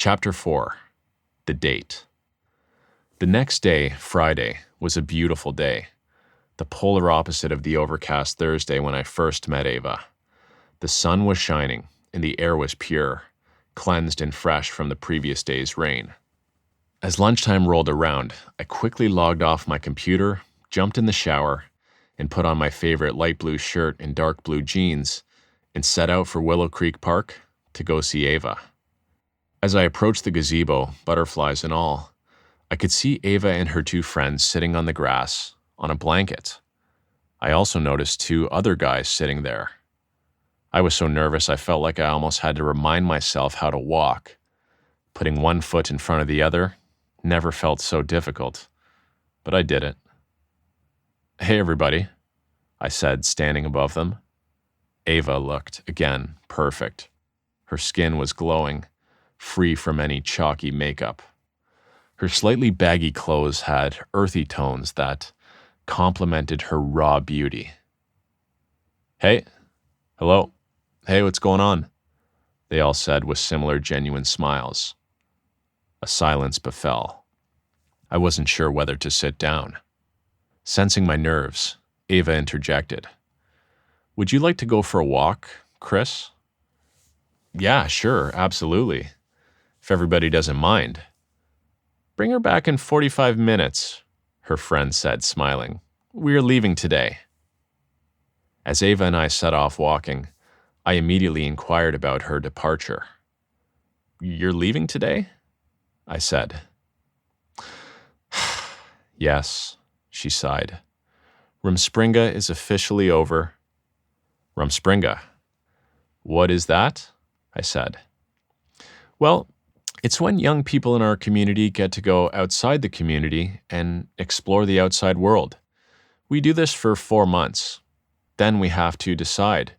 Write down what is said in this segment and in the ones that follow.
Chapter 4. The Date. The next day, Friday, was a beautiful day, the polar opposite of the overcast Thursday when I first met Ava. The sun was shining, and the air was pure, cleansed and fresh from the previous day's rain. As lunchtime rolled around, I quickly logged off my computer, jumped in the shower, and put on my favorite light blue shirt and dark blue jeans, and set out for Willow Creek Park to go see Ava. As I approached the gazebo, butterflies and all, I could see Ava and her two friends sitting on the grass, on a blanket. I also noticed two other guys sitting there. I was so nervous I felt like I almost had to remind myself how to walk. Putting one foot in front of the other never felt so difficult, but I did it. "Hey everybody," I said, standing above them. Ava looked, again, perfect. Her skin was glowing, free from any chalky makeup. Her slightly baggy clothes had earthy tones that complemented her raw beauty. "Hey, hello, hey, what's going on?" they all said with similar genuine smiles. A silence befell. I wasn't sure whether to sit down. Sensing my nerves, Ava interjected. "Would you like to go for a walk, Chris?" "Yeah, sure, absolutely. If everybody doesn't mind." "Bring her back in 45 minutes, her friend said, smiling. "We are leaving today." As Ava and I set off walking, I immediately inquired about her departure. "You're leaving today?" I said. "Yes," she sighed. "Rumspringa is officially over." "Rumspringa? What is that?" I said. "Well, it's when young people in our community get to go outside the community and explore the outside world. We do this for 4 months. Then we have to decide,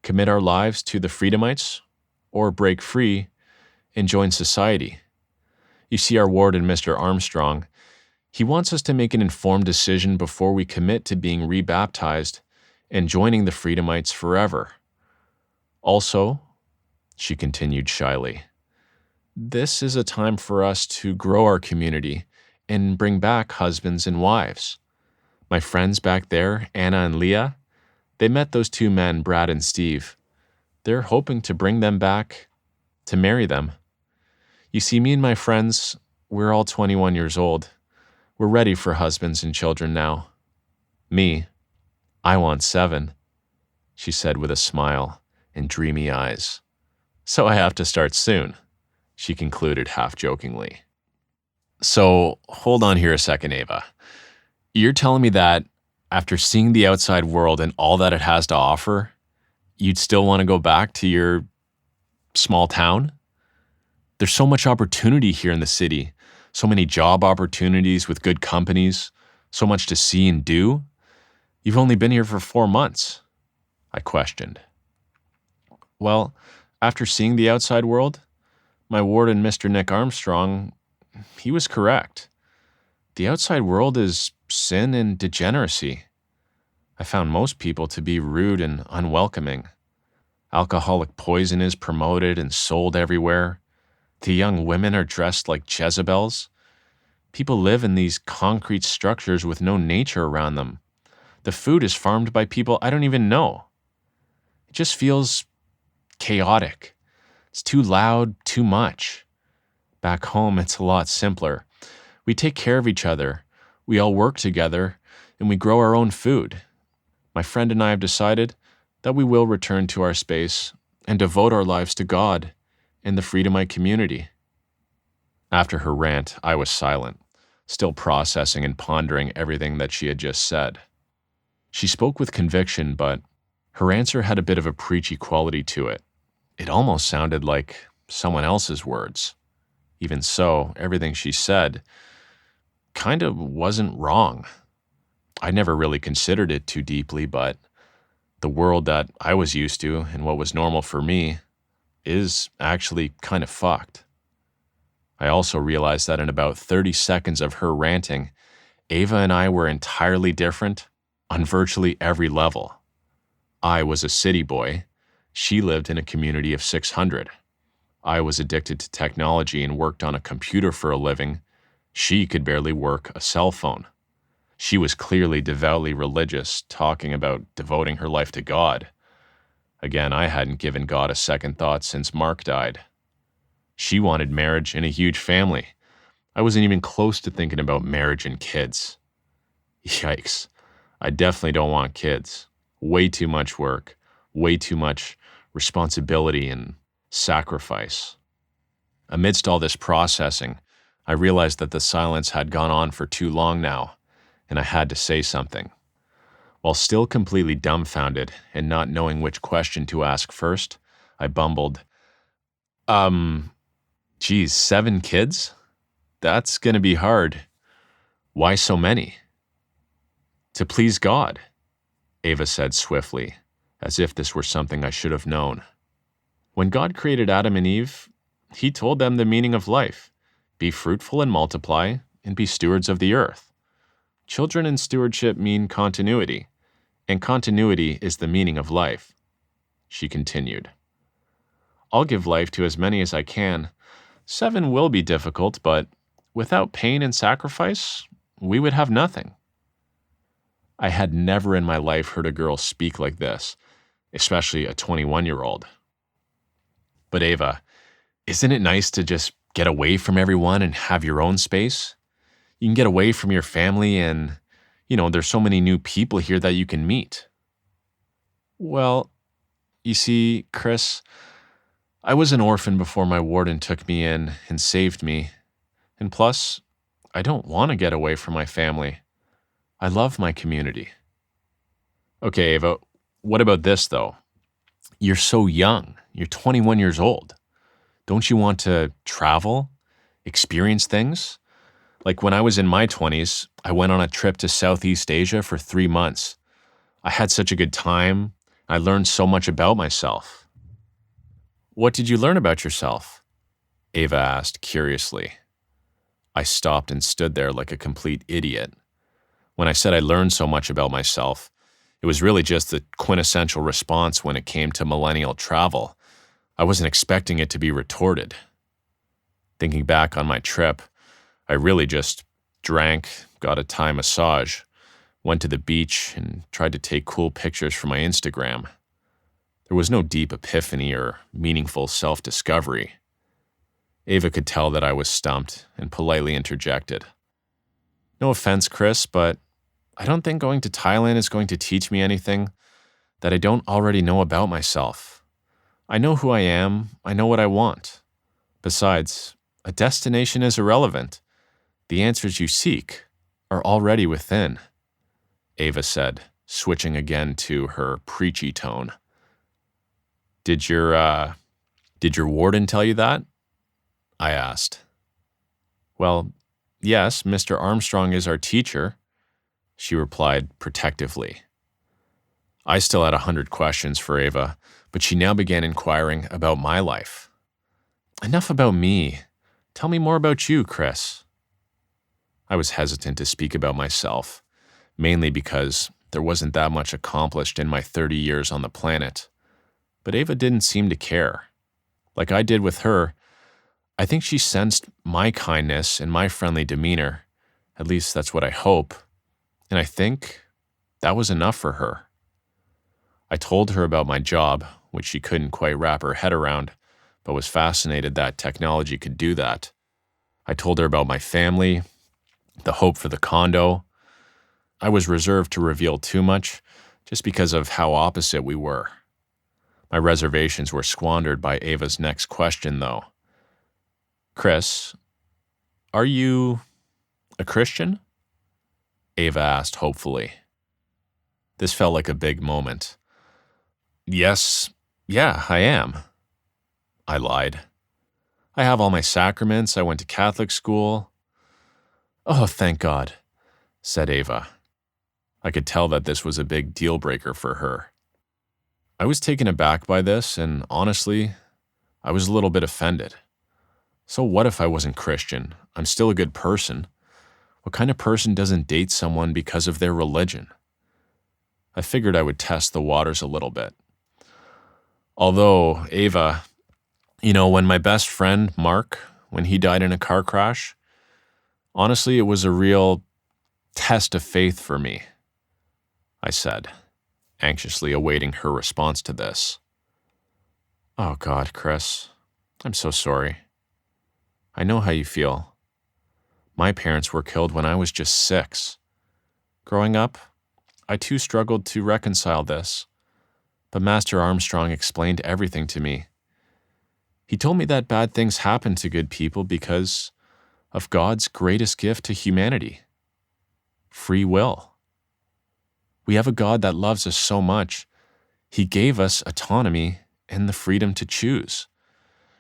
commit our lives to the Freedomites, or break free and join society. You see, our warden, Mr. Armstrong, he wants us to make an informed decision before we commit to being rebaptized and joining the Freedomites forever. Also," she continued shyly, "this is a time for us to grow our community and bring back husbands and wives. My friends back there, Anna and Leah, they met those two men, Brad and Steve. They're hoping to bring them back to marry them. You see, me and my friends, we're all 21 years old. We're ready for husbands and children now. Me, I want 7, she said with a smile and dreamy eyes. So I have to start soon, she concluded half-jokingly. "So, hold on here a second, Ava. You're telling me that, after seeing the outside world and all that it has to offer, you'd still want to go back to your small town? There's so much opportunity here in the city, so many job opportunities with good companies, so much to see and do. You've only been here for 4 months, I questioned. "Well, after seeing the outside world, my warden, Mr. Nick Armstrong, he was correct. The outside world is sin and degeneracy. I found most people to be rude and unwelcoming. Alcoholic poison is promoted and sold everywhere. The young women are dressed like Jezebels. People live in these concrete structures with no nature around them. The food is farmed by people I don't even know. It just feels chaotic. It's too loud, too much. Back home, it's a lot simpler. We take care of each other. We all work together, and we grow our own food. My friend and I have decided that we will return to our space and devote our lives to God and the Freedomite community." After her rant, I was silent, still processing and pondering everything that she had just said. She spoke with conviction, but her answer had a bit of a preachy quality to it. It almost sounded like someone else's words. Even so, everything she said kind of wasn't wrong. I never really considered it too deeply, but the world that I was used to and what was normal for me is actually kind of fucked. I also realized that in about 30 seconds of her ranting, Ava and I were entirely different on virtually every level. I was a city boy. She lived in a community of 600. I was addicted to technology and worked on a computer for a living, she could barely work a cell phone. She was clearly devoutly religious, talking about devoting her life to God. Again, I hadn't given God a second thought since Mark died. She wanted marriage and a huge family. I wasn't even close to thinking about marriage and kids. Yikes. I definitely don't want kids. Way too much work, way too much responsibility and sacrifice. Amidst all this processing, I realized that the silence had gone on for too long now, and I had to say something. While still completely dumbfounded and not knowing which question to ask first, I bumbled, geez, 7 kids? That's gonna be hard. Why so many? To please God, Ava said swiftly, as if this were something I should have known. When God created Adam and Eve, he told them the meaning of life: be fruitful and multiply, and be stewards of the earth. Children and stewardship mean continuity, and continuity is the meaning of life. She continued, I'll give life to as many as I can. 7 will be difficult, but without pain and sacrifice, we would have nothing. I had never in my life heard a girl speak like this, especially a 21-year-old. But Ava, isn't it nice to just get away from everyone and have your own space? You can get away from your family and, there's so many new people here that you can meet. Well, you see, Chris, I was an orphan before my warden took me in and saved me. And plus, I don't want to get away from my family. I love my community. Okay, Ava, what about this, though? You're so young. You're 21 years old. Don't you want to travel, experience things? Like when I was in my 20s, I went on a trip to Southeast Asia for 3 months. I had such a good time. I learned so much about myself. What did you learn about yourself? Ava asked curiously. I stopped and stood there like a complete idiot. When I said I learned so much about myself, it was really just the quintessential response when it came to millennial travel. I wasn't expecting it to be retorted. Thinking back on my trip, I really just drank, got a Thai massage, went to the beach, and tried to take cool pictures for my Instagram. There was no deep epiphany or meaningful self-discovery. Ava could tell that I was stumped and politely interjected. No offense, Chris, but I don't think going to Thailand is going to teach me anything that I don't already know about myself. I know who I am. I know what I want. Besides, a destination is irrelevant. The answers you seek are already within, Ava said, switching again to her preachy tone. Did your warden tell you that? I asked. Well, yes, Mr. Armstrong is our teacher, she replied protectively. I still had 100 questions for Ava, but she now began inquiring about my life. Enough about me. Tell me more about you, Chris. I was hesitant to speak about myself, mainly because there wasn't that much accomplished in my 30 years on the planet. But Ava didn't seem to care. Like I did with her, I think she sensed my kindness and my friendly demeanor. At least that's what I hope. And I think that was enough for her. I told her about my job, which she couldn't quite wrap her head around, but was fascinated that technology could do that. I told her about my family, the hope for the condo. I was reserved to reveal too much just because of how opposite we were. My reservations were squandered by Ava's next question, though. Chris, are you a Christian? Ava asked hopefully. This felt like a big moment. Yes, yeah, I am. I lied. I have all my sacraments. I went to Catholic school. Oh, thank God, said Ava. I could tell that this was a big deal breaker for her. I was taken aback by this, and honestly, I was a little bit offended. So what if I wasn't Christian? I'm still a good person. What kind of person doesn't date someone because of their religion? I figured I would test the waters a little bit. Although, Ava, When my best friend, Mark, when he died in a car crash, honestly, it was a real test of faith for me, I said, anxiously awaiting her response to this. Oh God, Chris, I'm so sorry. I know how you feel. My parents were killed when I was just 6. Growing up, I too struggled to reconcile this, but Master Armstrong explained everything to me. He told me that bad things happen to good people because of God's greatest gift to humanity: free will. We have a God that loves us so much, He gave us autonomy and the freedom to choose.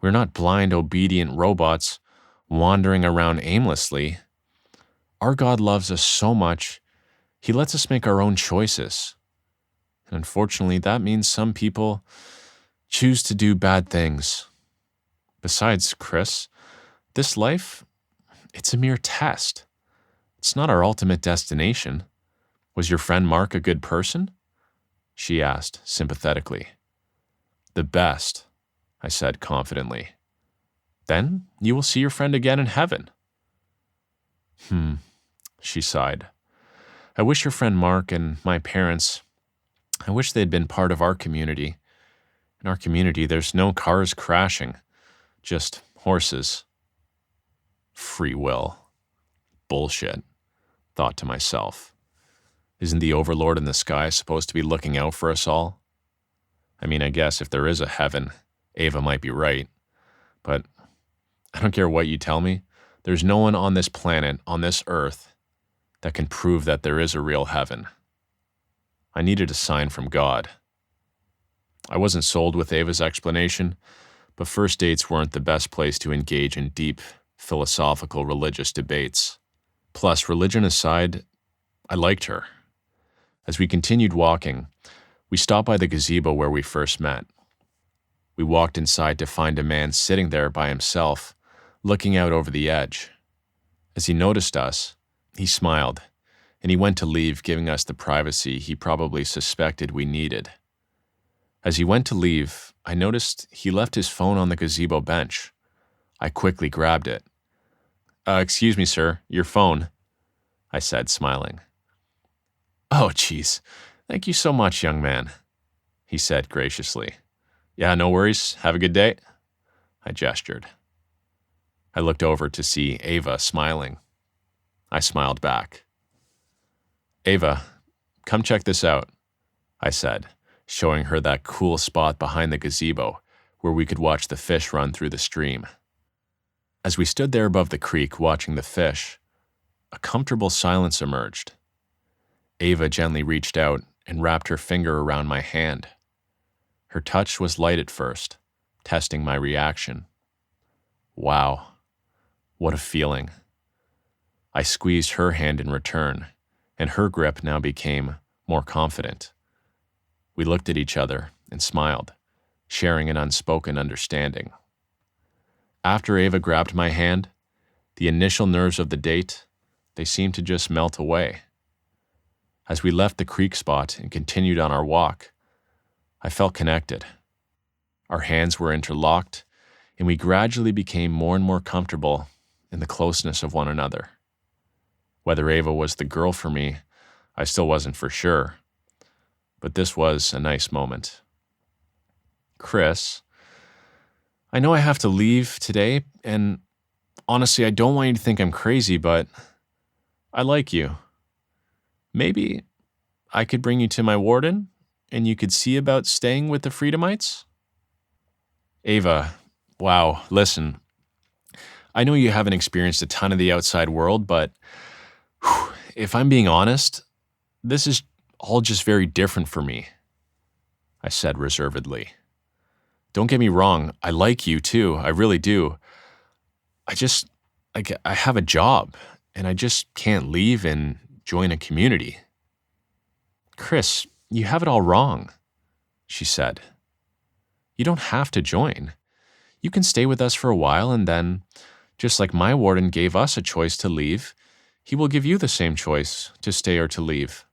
We're not blind, obedient robots wandering around aimlessly. Our God loves us so much, He lets us make our own choices. And unfortunately, that means some people choose to do bad things. Besides, Chris, this life, it's a mere test. It's not our ultimate destination. Was your friend Mark a good person? She asked sympathetically. The best, I said confidently. Then you will see your friend again in heaven. She sighed. I wish your friend Mark and my parents, I wish they'd been part of our community. In our community, there's no cars crashing, just horses. Free will. Bullshit, thought to myself. Isn't the overlord in the sky supposed to be looking out for us all? I mean, I guess if there is a heaven, Ava might be right. But I don't care what you tell me, there's no one on this planet, on this earth, that can prove that there is a real heaven. I needed a sign from God. I wasn't sold with Ava's explanation, but first dates weren't the best place to engage in deep, philosophical, religious debates. Plus, religion aside, I liked her. As we continued walking, we stopped by the gazebo where we first met. We walked inside to find a man sitting there by himself, looking out over the edge. As he noticed us, he smiled, and he went to leave, giving us the privacy he probably suspected we needed. As he went to leave, I noticed he left his phone on the gazebo bench. I quickly grabbed it. Excuse me, sir, your phone, I said, smiling. Oh, geez. Thank you so much, young man, he said graciously. Yeah, no worries. Have a good day. I gestured. I looked over to see Ava smiling. I smiled back. Ava, come check this out, I said, showing her that cool spot behind the gazebo where we could watch the fish run through the stream. As we stood there above the creek watching the fish, a comfortable silence emerged. Ava gently reached out and wrapped her finger around my hand. Her touch was light at first, testing my reaction. Wow, what a feeling. I squeezed her hand in return, and her grip now became more confident. We looked at each other and smiled, sharing an unspoken understanding. After Ava grabbed my hand, the initial nerves of the date, they seemed to just melt away. As we left the creek spot and continued on our walk, I felt connected. Our hands were interlocked, and we gradually became more and more comfortable in the closeness of one another. Whether Ava was the girl for me, I still wasn't for sure, but this was a nice moment. Chris, I know I have to leave today, and honestly, I don't want you to think I'm crazy, but I like you. Maybe I could bring you to my warden, and you could see about staying with the Freedomites? Ava, wow, listen, I know you haven't experienced a ton of the outside world, but if I'm being honest, this is all just very different for me, I said reservedly. Don't get me wrong, I like you too, I really do. I have a job, and I just can't leave and join a community. Chris, you have it all wrong, she said. You don't have to join. You can stay with us for a while, and then, just like my warden gave us a choice to leave, he will give you the same choice to stay or to leave.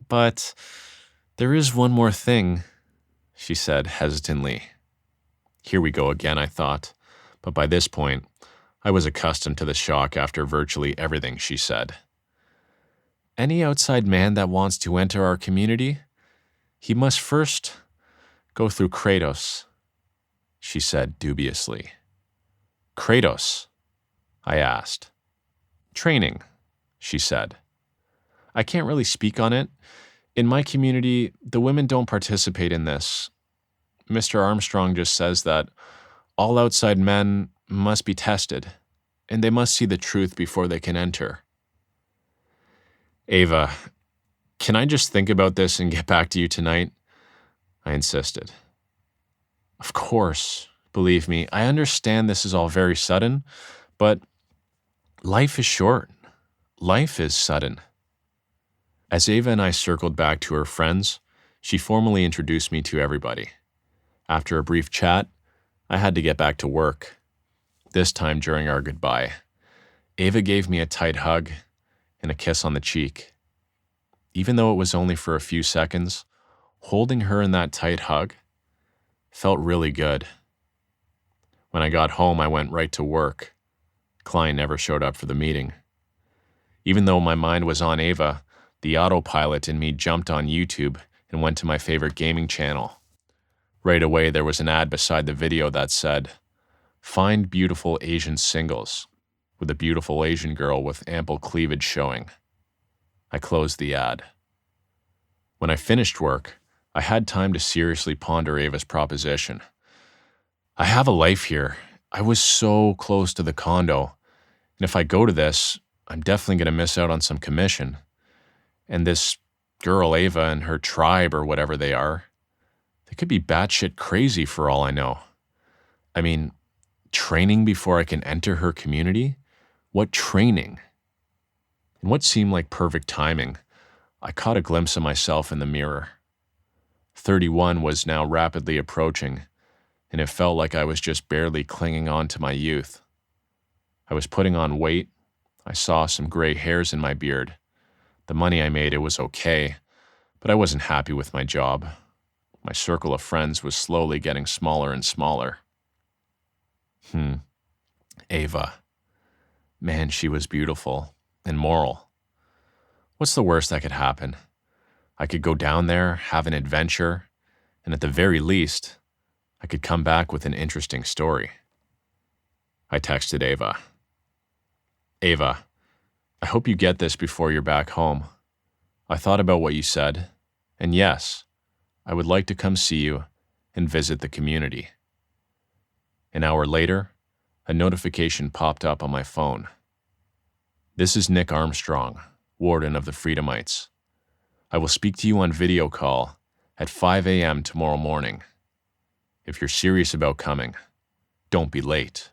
But there is one more thing, she said hesitantly. Here we go again, I thought, but by this point, I was accustomed to the shock after virtually everything she said. Any outside man that wants to enter our community, he must first go through Kratos, she said dubiously. Kratos? I asked. Training, she said. I can't really speak on it. In my community, the women don't participate in this. Mr. Armstrong just says that all outside men must be tested, and they must see the truth before they can enter. Ava, can I just think about this and get back to you tonight? I insisted. Of course, believe me, I understand this is all very sudden, but life is short. Life is sudden. As Ava and I circled back to her friends, she formally introduced me to everybody. After a brief chat, I had to get back to work. This time during our goodbye, Ava gave me a tight hug and a kiss on the cheek. Even though it was only for a few seconds, holding her in that tight hug felt really good. When I got home, I went right to work. Klein never showed up for the meeting. Even though my mind was on Ava, the autopilot in me jumped on YouTube and went to my favorite gaming channel. Right away, there was an ad beside the video that said, "Find beautiful Asian singles," with a beautiful Asian girl with ample cleavage showing. I closed the ad. When I finished work, I had time to seriously ponder Ava's proposition. I have a life here. I was so close to the condo, and if I go to this, I'm definitely going to miss out on some commission. And this girl Ava and her tribe or whatever they are, they could be batshit crazy for all I know. I mean, training before I can enter her community? What training? In what seemed like perfect timing, I caught a glimpse of myself in the mirror. 31 was now rapidly approaching, and it felt like I was just barely clinging on to my youth. I was putting on weight. I saw some gray hairs in my beard. The money I made, it was okay, but I wasn't happy with my job. My circle of friends was slowly getting smaller and smaller. Ava. Man, she was beautiful and moral. What's the worst that could happen? I could go down there, have an adventure, and at the very least, I could come back with an interesting story. I texted Ava. Ava, I hope you get this before you're back home. I thought about what you said, and yes, I would like to come see you and visit the community. An hour later, a notification popped up on my phone. This is Nick Armstrong, Warden of the Freedomites. I will speak to you on video call at 5 a.m. tomorrow morning. If you're serious about coming, don't be late.